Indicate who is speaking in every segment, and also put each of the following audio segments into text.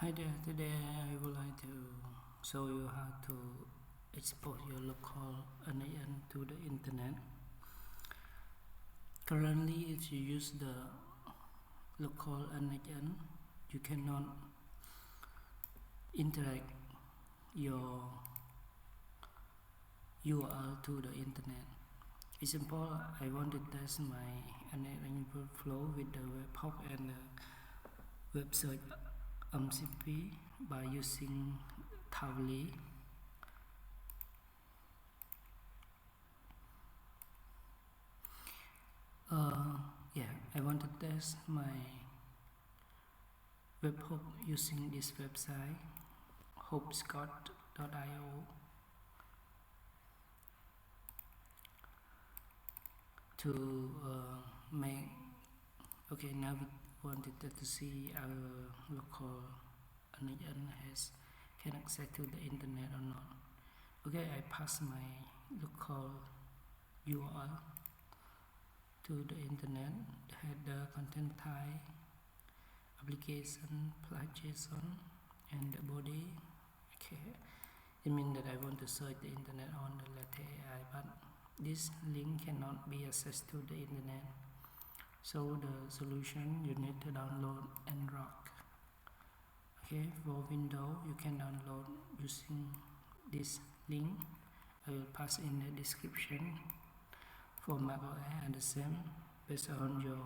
Speaker 1: Hi there, today I would like to show you how to export your local n8n to the internet. Currently, if you use the local n8n, you cannot interact your URL to the internet. Example, I want to test my n8n workflow with the webhook and the web search MCP by using Tavli. I want to test my webhook using this website Hoppscotch.io to make. Okay, now we wanted to see our local n8n can access to the internet or not. Okay, I pass my local URL to the internet, the header, content type, application, JSON, and the body. Okay, it means that I want to search the internet on the letter AI, but this link cannot be accessed to the internet. So the solution, you need to download Ngrok. Okay, for Windows you can download using this link. I will pass in the description. For Mac OS and the same based on your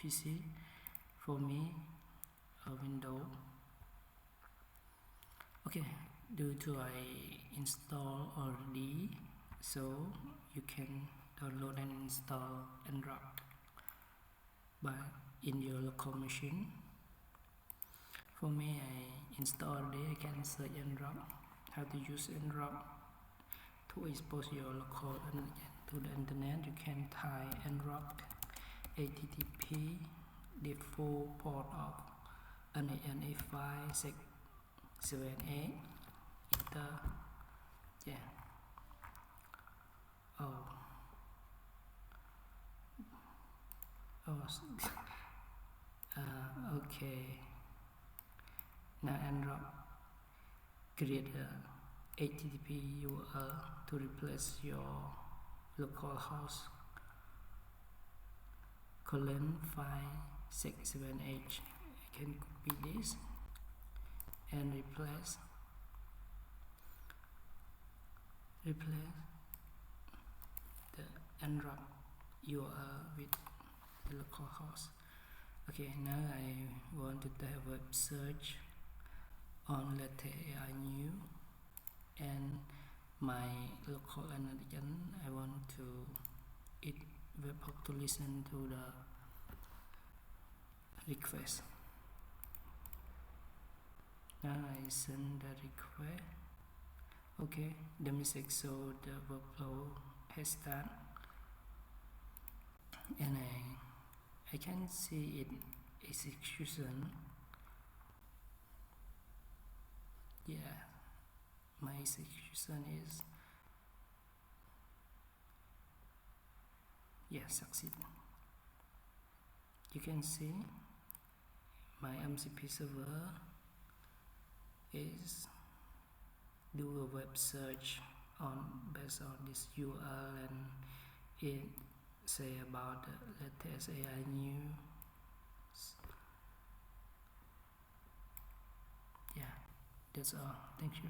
Speaker 1: PC. For me, Windows. Okay, due to I install already, so you can download and install Ngrok by in your local machine. For me, I install already. I can search Ngrok. How to use Ngrok to expose your local to the internet. You can type Ngrok HTTP default port of n8n file 678 enter. Yeah. Okay. Now Ngrok create a HTTP URL to replace your localhost colon 567H. I can copy this and replace the Ngrok URL with the localhost. Okay, now I want to have web search on letter AI new and my local n8n. I want to webhook to listen to the request. Now I send the request. Okay, the message so the workflow has started, and I can see it execution. Yeah, my execution is succeed. You can see my MCP server is do a web search on based on this URL, and it say about the latest AI news. Yeah, that's all. Thank you.